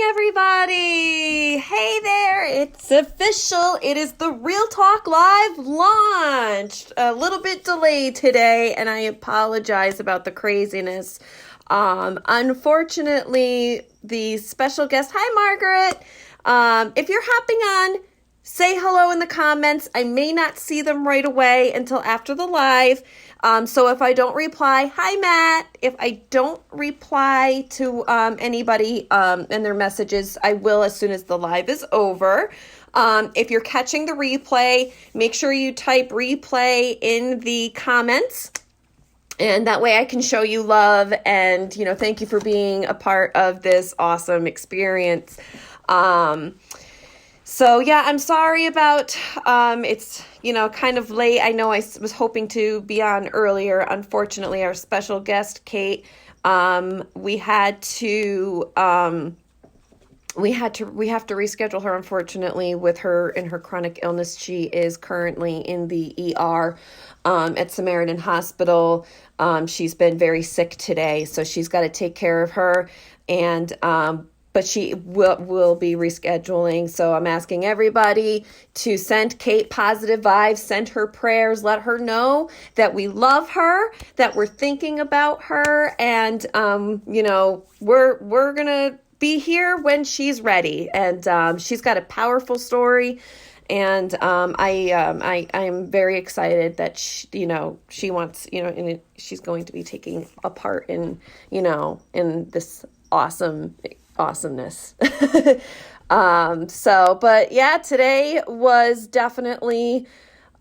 everybody. Hey there, it's official. It is the Real Talk Live launch. A little bit delayed today, and I apologize about the craziness. Unfortunately, the special guest, hi Margaret. If you're hopping on, say hello in the comments. I may not see them right away until after the live. So if I don't reply, hi Matt. If I don't reply to anybody and their messages, I will as soon as the live is over. If you're catching the replay, make sure you type replay in the comments. And that way I can show you love and, thank you for being a part of this awesome experience. So yeah, I'm sorry about, it's, kind of late. I know I was hoping to be on earlier. Unfortunately, our special guest, Kate, we have to reschedule her, unfortunately, with her and her chronic illness. She is currently in the ER, at Samaritan Hospital. She's been very sick today, so she's got to take care of her. And, but she will be rescheduling. So I'm asking everybody to send Kate positive vibes, send her prayers, let her know that we love her, that we're thinking about her. And, we're going to be here when she's ready. And she's got a powerful story. And I am very excited that she wants, and she's going to be taking a part in, in this awesomeness. But yeah, today was definitely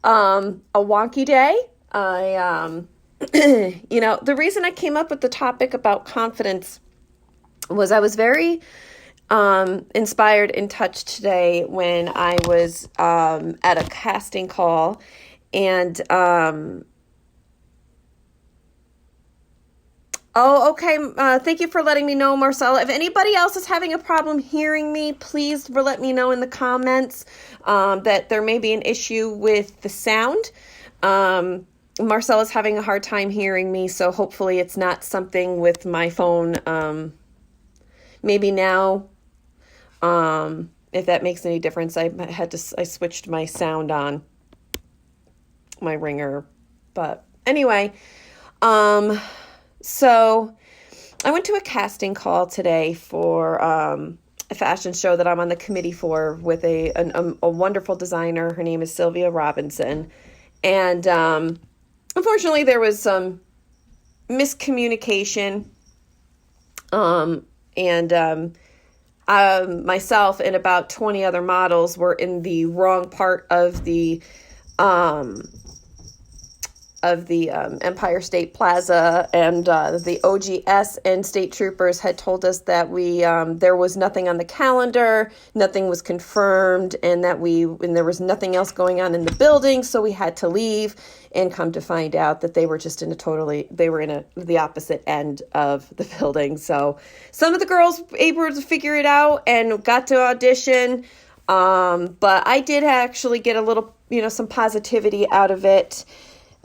a wonky day. The reason I came up with the topic about confidence was I was very inspired and touched today when I was at a casting call, and thank you for letting me know, Marcella. If anybody else is having a problem hearing me, please let me know in the comments that there may be an issue with the sound. Marcella's having a hard time hearing me, so hopefully it's not something with my phone. Maybe now, if that makes any difference, I switched my sound on my ringer, but anyway, so I went to a casting call today for a fashion show that I'm on the committee for with a wonderful designer. Her name is Sylvia Robinson. And unfortunately, there was some miscommunication. Myself and about 20 other models were in the wrong part of the Empire State Plaza, and the OGS and state troopers had told us that there was nothing on the calendar, nothing was confirmed, and there was nothing else going on in the building, so we had to leave. And come to find out that they were just in the opposite end of the building. So some of the girls were able to figure it out and got to audition. But I did actually get a little, some positivity out of it.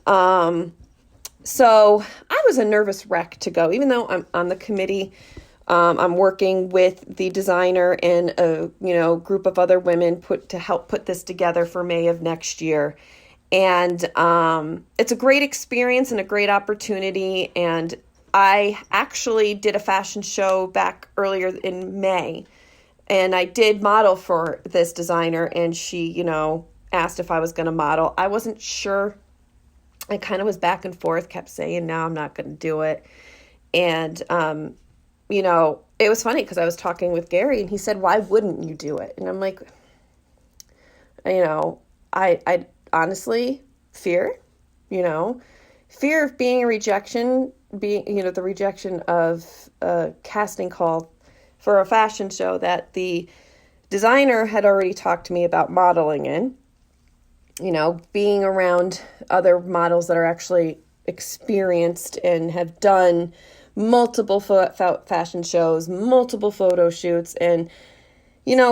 So I was a nervous wreck to go, even though I'm on the committee. I'm working with the designer and a, group of other women to help put this together for May of next year. And it's a great experience and a great opportunity. And I actually did a fashion show back earlier in May. And I did model for this designer. And she, asked if I was going to model. I wasn't sure. I kind of was back and forth, kept saying, no, I'm not going to do it. And, it was funny because I was talking with Gary and he said, why wouldn't you do it? And I'm like, I honestly, fear of being a rejection, the rejection of a casting call for a fashion show that the designer had already talked to me about modeling in, being around other models that are actually experienced and have done multiple fashion shows, multiple photo shoots. And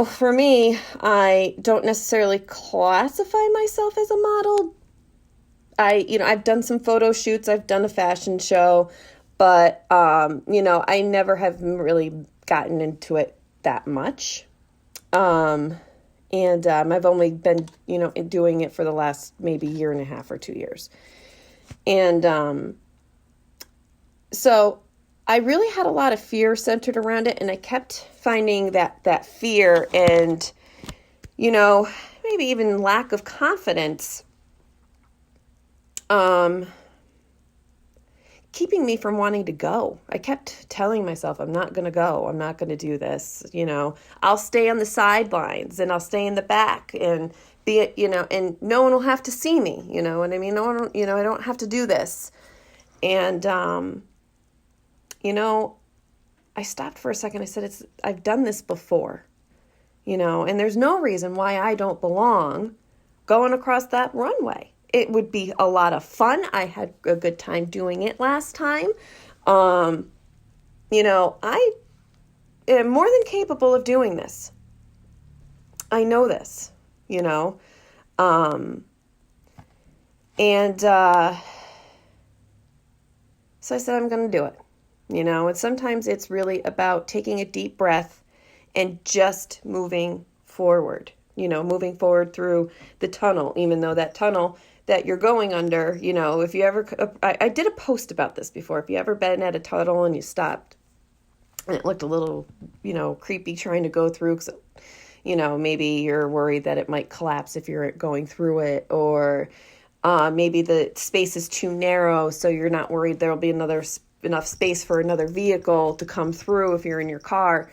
for me, I don't necessarily classify myself as a model. I've done some photo shoots, I've done a fashion show, but, I never have really gotten into it that much. I've only been, doing it for the last maybe year and a half or 2 years. And so I really had a lot of fear centered around it, and I kept finding that fear and, maybe even lack of confidence, keeping me from wanting to go. I kept telling myself, I'm not going to go. I'm not going to do this. I'll stay on the sidelines and I'll stay in the back and and no one will have to see me. You know what I mean? No one, I don't have to do this. And, I stopped for a second. I said, I've done this before, and there's no reason why I don't belong going across that runway. It would be a lot of fun. I had a good time doing it last time. I am more than capable of doing this. I know this, so I said, I'm going to do it, and sometimes it's really about taking a deep breath and just moving forward, moving forward through the tunnel, even though that tunnel that you're going under, if you ever, I did a post about this before, if you ever been at a tunnel and you stopped and it looked a little, creepy trying to go through, because, maybe you're worried that it might collapse if you're going through it, or maybe the space is too narrow, so you're not worried there'll be enough space for another vehicle to come through if you're in your car.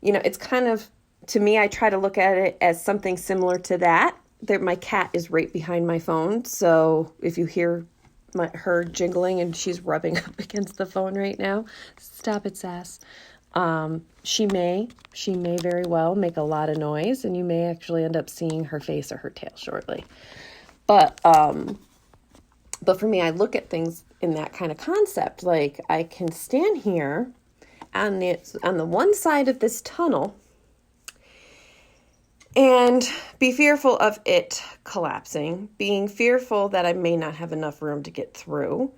It's kind of, to me, I try to look at it as something similar to that. My cat is right behind my phone, so if you hear her jiggling and she's rubbing up against the phone right now, stop it, Sass. She may very well make a lot of noise, and you may actually end up seeing her face or her tail shortly. But for me, I look at things in that kind of concept. Like, I can stand here on the one side of this tunnel and be fearful of it collapsing, being fearful that I may not have enough room to get through,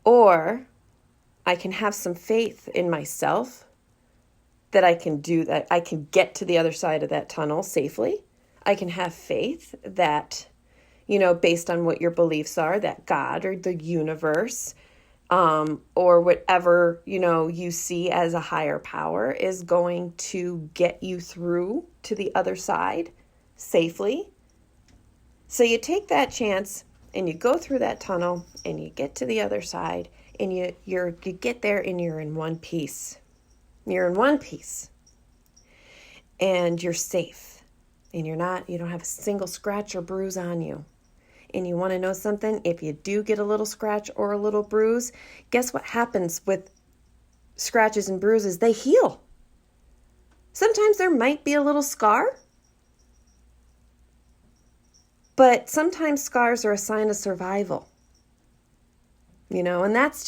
or I can have some faith in myself that I can do that. I can get to the other side of that tunnel safely. I can have faith that, based on what your beliefs are, that God or the universe, or whatever, you see as a higher power is going to get you through to the other side safely. So you take that chance and you go through that tunnel and you get to the other side, and you get there and you're in one piece. You're in one piece and you're safe, and you don't have a single scratch or bruise on you. And you want to know something? If you do get a little scratch or a little bruise, guess what happens with scratches and bruises? They heal. Sometimes there might be a little scar, but sometimes scars are a sign of survival. And that's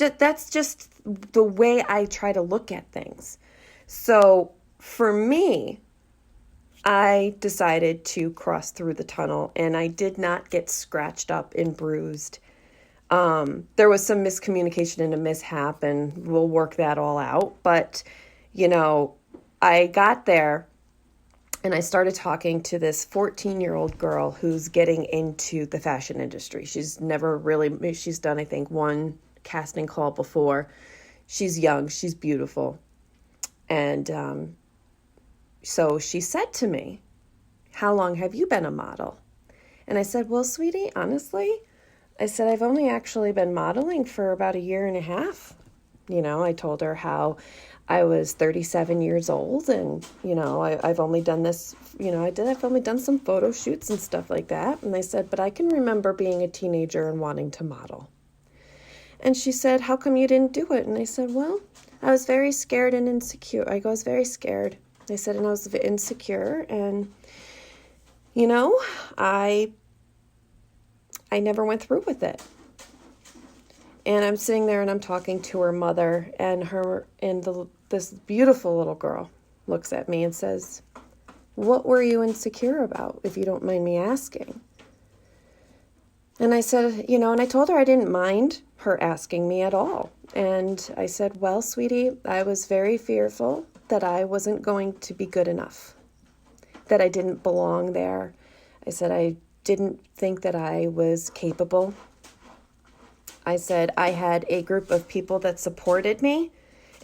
just the way I try to look at things. So for me, I decided to cross through the tunnel, and I did not get scratched up and bruised. There was some miscommunication and a mishap, and we'll work that all out. But, I got there and I started talking to this 14-year-old girl who's getting into the fashion industry. She's done, I think, one casting call before. She's young, she's beautiful. And, so she said to me, how long have you been a model? And I said, well, sweetie, honestly, I said, I've only actually been modeling for about 1.5 years. I told her how I was 37 years old, and, I've only done this, I've only done some photo shoots and stuff like that. And I said, but I can remember being a teenager and wanting to model. And she said, how come you didn't do it? And I said, well, I was very scared and insecure. I was very scared. I said, and I was insecure, and, I never went through with it. And I'm sitting there and I'm talking to her mother, and this beautiful little girl looks at me and says, what were you insecure about, if you don't mind me asking? And I said, and I told her I didn't mind her asking me at all. And I said, well, sweetie, I was very fearful that I wasn't going to be good enough, that I didn't belong there. I said I didn't think that I was capable. I said I had a group of people that supported me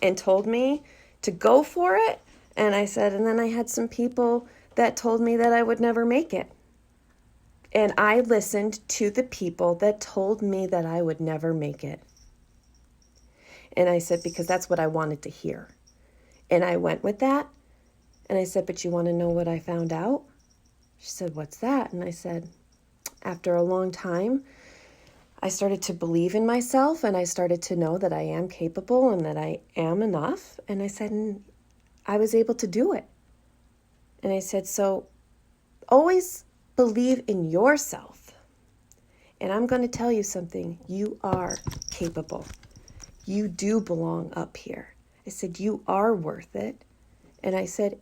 and told me to go for it. And I said, and then I had some people that told me that I would never make it. And I listened to the people that told me that I would never make it. And I said, because that's what I wanted to hear. And I went with that. And I said, but you want to know what I found out? She said, what's that? And I said, after a long time, I started to believe in myself, and I started to know that I am capable and that I am enough. And I said, and I was able to do it. And I said, so always believe in yourself. And I'm going to tell you something. You are capable. You do belong up here. I said, you are worth it. And I said,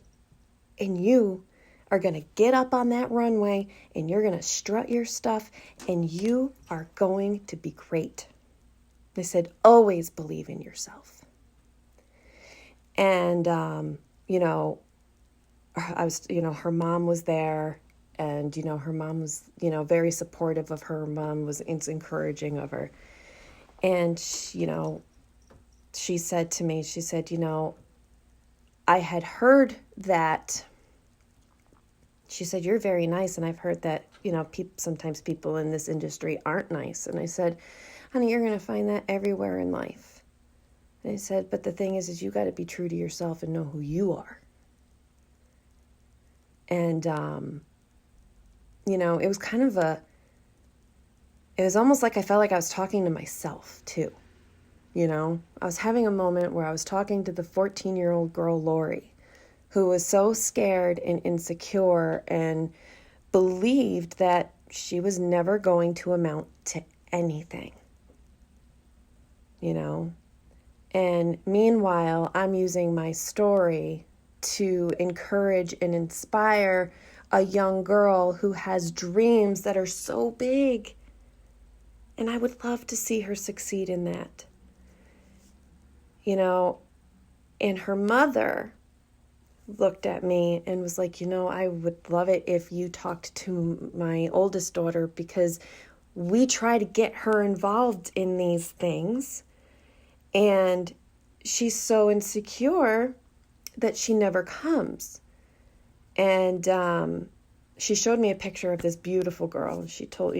and you are going to get up on that runway and you're going to strut your stuff and you are going to be great. I said, always believe in yourself. And, her mom was there, and, her mom was, very supportive of her. Her mom was encouraging of her. And, she said to me, she said, I had heard that. She said, you're very nice. And I've heard that, sometimes people in this industry aren't nice. And I said, honey, you're going to find that everywhere in life. And I said, but the thing is you got to be true to yourself and know who you are. And, it was kind of it was almost like I felt like I was talking to myself too. I was having a moment where I was talking to the 14-year-old girl, Lori, who was so scared and insecure and believed that she was never going to amount to anything, And meanwhile, I'm using my story to encourage and inspire a young girl who has dreams that are so big. And I would love to see her succeed in that. And her mother looked at me and was like, I would love it if you talked to my oldest daughter, because we try to get her involved in these things. And she's so insecure that she never comes. And she showed me a picture of this beautiful girl. And she told,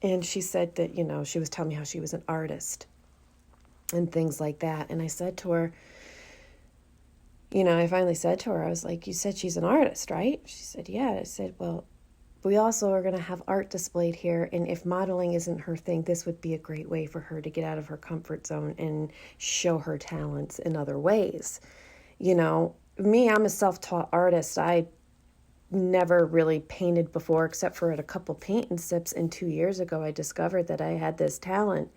and she said that, she was telling me how she was an artist and things like that. And I said to her, I finally said to her, I was like, you said she's an artist, right? She said, yeah. I said, well, we also are going to have art displayed here. And if modeling isn't her thing, this would be a great way for her to get out of her comfort zone and show her talents in other ways. Me, I'm a self-taught artist. I never really painted before, except for at a couple paint and sips. And 2 years ago, I discovered that I had this talent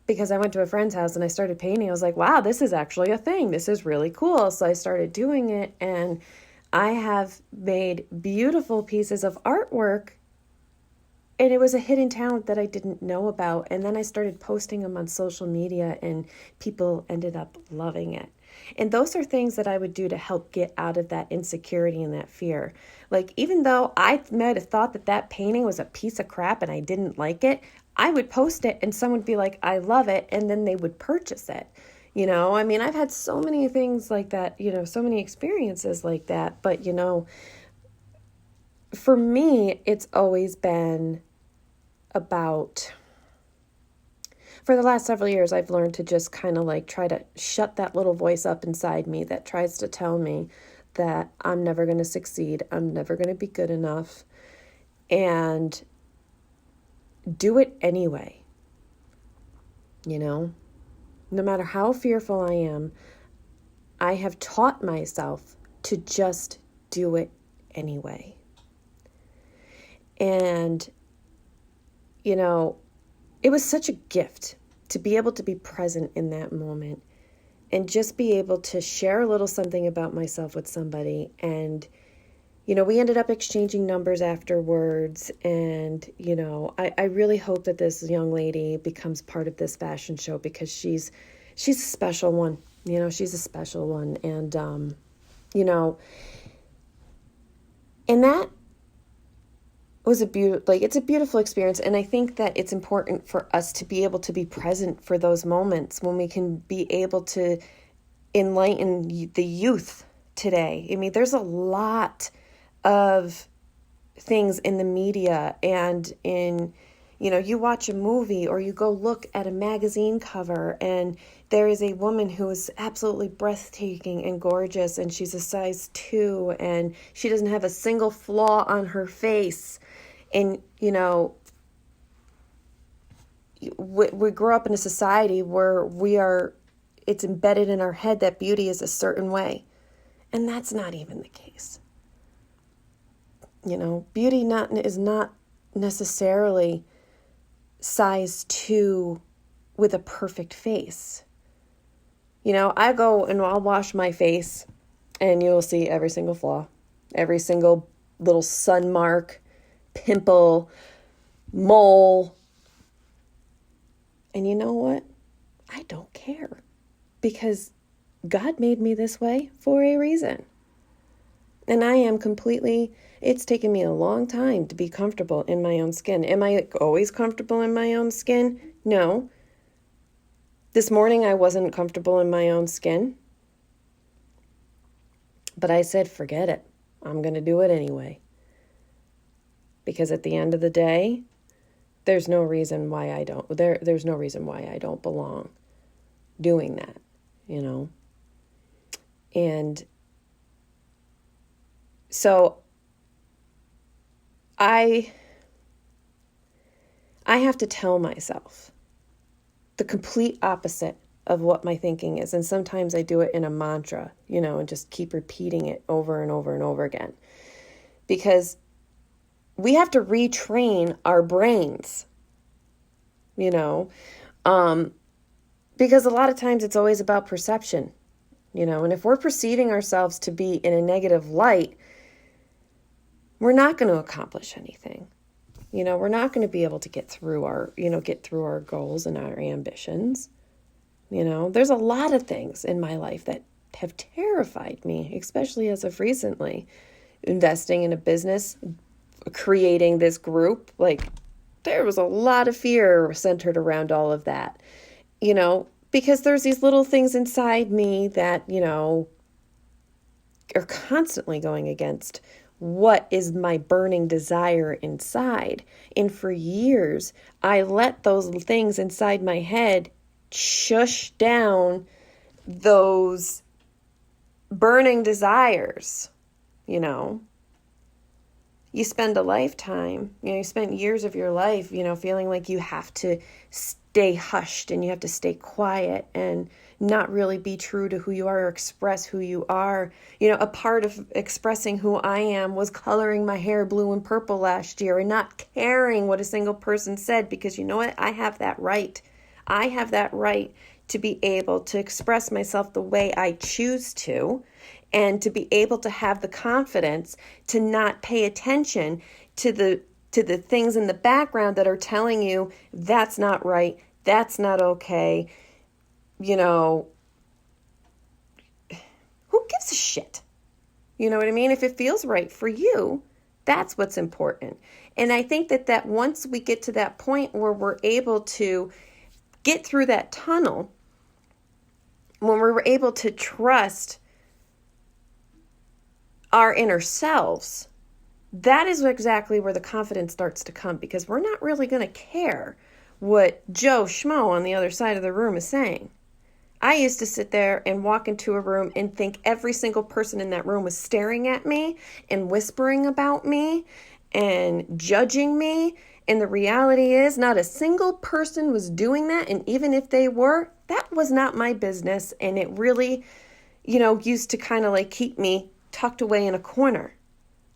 because I went to a friend's house and I started painting. I was like, wow, this is actually a thing. This is really cool. So I started doing it, and I have made beautiful pieces of artwork, and it was a hidden talent that I didn't know about. And then I started posting them on social media, and people ended up loving it. And those are things that I would do to help get out of that insecurity and that fear. Like, even though I might have thought that painting was a piece of crap and I didn't like it, I would post it and someone would be like, I love it. And then they would purchase it. I've had so many things like that, so many experiences like that. But, for me, it's always been about, for the last several years, I've learned to just kind of try to shut that little voice up inside me that tries to tell me that I'm never going to succeed. I'm never going to be good enough. And do it anyway. No matter how fearful I am, I have taught myself to just do it anyway. And, it was such a gift to be able to be present in that moment and just be able to share a little something about myself with somebody. And, we ended up exchanging numbers afterwards. And, I really hope that this young lady becomes part of this fashion show, because she's a special one. She's a special one. And, and that was it's a beautiful experience. And I think that it's important for us to be able to be present for those moments when we can be able to enlighten the youth today. I mean, there's a lot of things in the media and in, you watch a movie or you go look at a magazine cover and there is a woman who is absolutely breathtaking and gorgeous and she's a size 2 and she doesn't have a single flaw on her face. And, we grow up in a society where it's embedded in our head that beauty is a certain way. And that's not even the case. Beauty is not necessarily size 2 with a perfect face. I go and I'll wash my face and you'll see every single flaw, every single little sun mark, pimple, mole. And you know what? I don't care because God made me this way for a reason. And I am it's taken me a long time to be comfortable in my own skin. Am I always comfortable in my own skin? No. This morning I wasn't comfortable in my own skin. But I said, forget it. I'm going to do it anyway. Because at the end of the day, there's no reason why I don't. There's no reason why I don't belong doing that, And so I have to tell myself the complete opposite of what my thinking is. And sometimes I do it in a mantra, and just keep repeating it over and over and over again. Because we have to retrain our brains, because a lot of times it's always about perception, and if we're perceiving ourselves to be in a negative light, we're not going to accomplish anything. We're not going to be able to get through our goals and our ambitions. There's a lot of things in my life that have terrified me, especially as of recently. Investing in a business, creating this group, there was a lot of fear centered around all of that, because there's these little things inside me that, are constantly going against what is my burning desire inside. And for years, I let those things inside my head shush down those burning desires, You spend a lifetime, you spend years of your life, feeling like you have to stay hushed and you have to stay quiet and not really be true to who you are or express who you are. A part of expressing who I am was coloring my hair blue and purple last year and not caring what a single person said, because you know what? I have that right. I have that right to be able to express myself the way I choose to, and to be able to have the confidence to not pay attention to the things in the background that are telling you that's not right, that's not okay. Who gives a shit? You know what I mean? If it feels right for you, that's what's important. And I think that once we get to that point where we're able to get through that tunnel, when we're able to trust our inner selves, that is exactly where the confidence starts to come, because we're not really going to care what Joe Schmo on the other side of the room is saying. I used to sit there and walk into a room and think every single person in that room was staring at me and whispering about me and judging me. And the reality is not a single person was doing that. And even if they were, that was not my business. And it really, used to kind of keep me tucked away in a corner.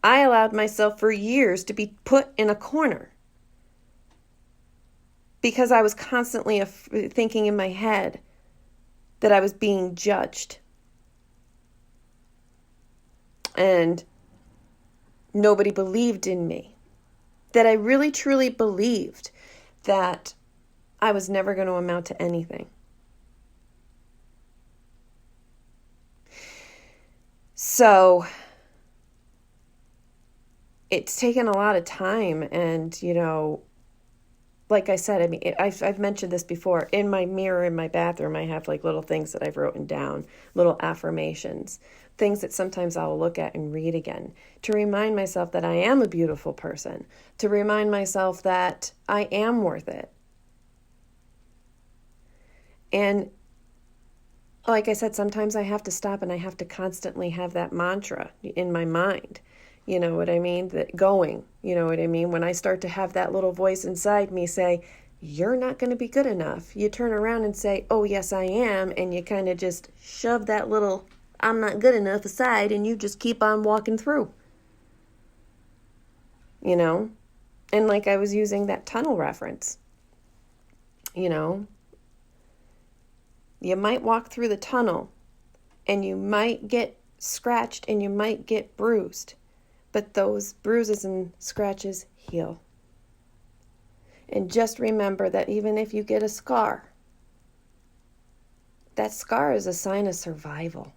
I allowed myself for years to be put in a corner because I was constantly thinking in my head that I was being judged. And nobody believed in me. That I really truly believed that I was never going to amount to anything. So it's taken a lot of time, and, like I said, I mean, I've mentioned this before. In my mirror in my bathroom, I have like little things that I've written down, little affirmations, things that sometimes I'll look at and read again to remind myself that I am a beautiful person, to remind myself that I am worth it. And like I said, sometimes I have to stop and I have to constantly have that mantra in my mind. You know what I mean? That going, you know what I mean? When I start to have that little voice inside me say, you're not going to be good enough, you turn around and say, oh, yes, I am. And you kind of just shove that little I'm not good enough aside, and you just keep on walking through. And like I was using that tunnel reference, you might walk through the tunnel and you might get scratched and you might get bruised. But those bruises and scratches heal. And just remember that even if you get a scar, that scar is a sign of survival.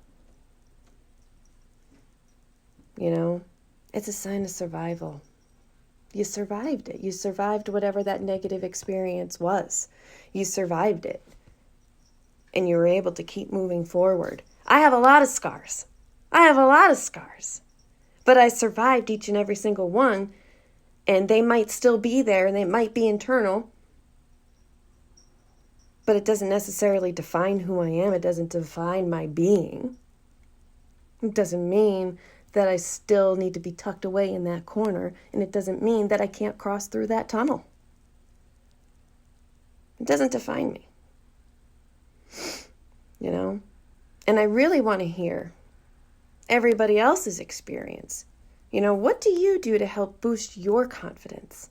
It's a sign of survival. You survived it. You survived whatever that negative experience was. You survived it. And you were able to keep moving forward. I have a lot of scars. But I survived each and every single one, and they might still be there, and they might be internal, but it doesn't necessarily define who I am. It doesn't define my being. It doesn't mean that I still need to be tucked away in that corner, and it doesn't mean that I can't cross through that tunnel. It doesn't define me, And I really want to hear everybody else's experience. What do you do to help boost your confidence?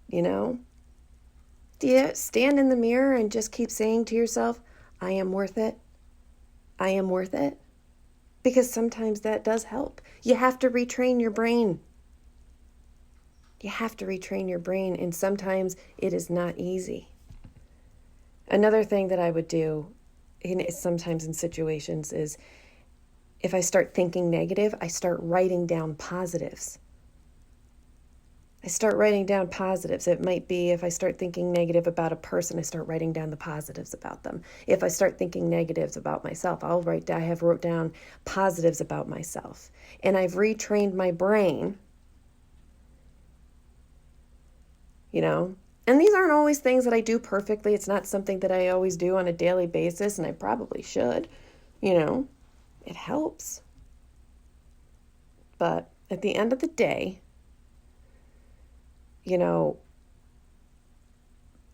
Do you stand in the mirror and just keep saying to yourself, I am worth it? I am worth it? Because sometimes that does help. You have to retrain your brain. And sometimes it is not easy. Another thing that I would do sometimes in situations is, if I start thinking negative, I start writing down positives. It might be if I start thinking negative about a person, I start writing down the positives about them. If I start thinking negatives about myself, I have wrote down positives about myself. And I've retrained my brain, And these aren't always things that I do perfectly. It's not something that I always do on a daily basis, and I probably should, It helps. But at the end of the day,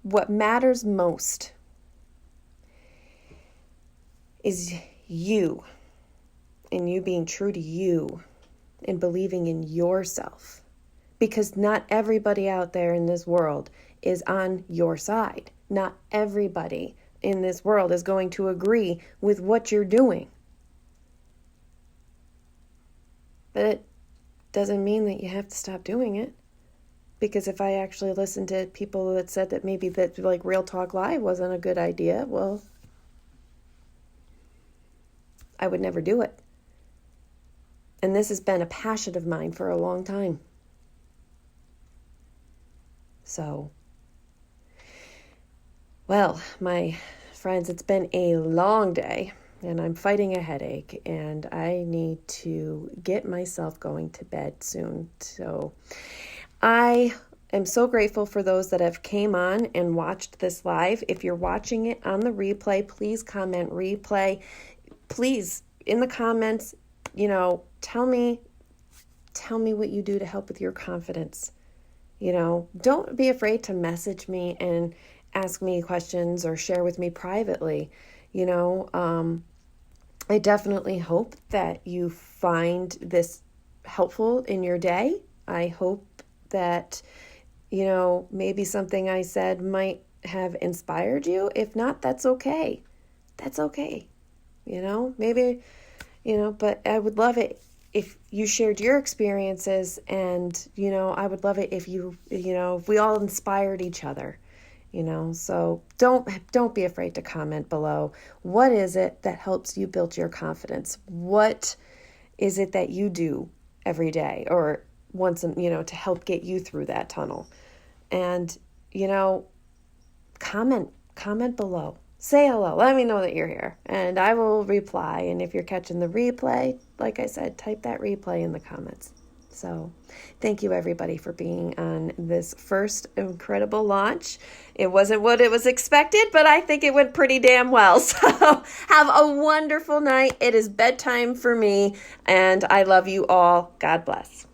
what matters most is you, and you being true to you and believing in yourself. Because not everybody out there in this world is on your side. Not everybody in this world is going to agree with what you're doing. But it doesn't mean that you have to stop doing it. Because if I actually listened to people that said that maybe that like Real Talk Live wasn't a good idea, well, I would never do it. And this has been a passion of mine for a long time. So, well, my friends, it's been a long day, and I'm fighting a headache, and I need to get myself going to bed soon. So I am so grateful for those that have came on and watched this live. If you're watching it on the replay, please comment replay. Please, in the comments, tell me what you do to help with your confidence. Don't be afraid to message me and ask me questions or share with me privately. I definitely hope that you find this helpful in your day. I hope that, maybe something I said might have inspired you. If not, that's okay. Maybe, but I would love it if you shared your experiences, and, I would love it if if we all inspired each other So don't be afraid to comment below. What is it that helps you build your confidence? What is it that you do every day or once, to help get you through that tunnel? And, comment below. Say hello. Let me know that you're here and I will reply. And if you're catching the replay, like I said, type that replay in the comments. So thank you, everybody, for being on this first incredible launch. It wasn't what it was expected, but I think it went pretty damn well. So have a wonderful night. It is bedtime for me, and I love you all. God bless.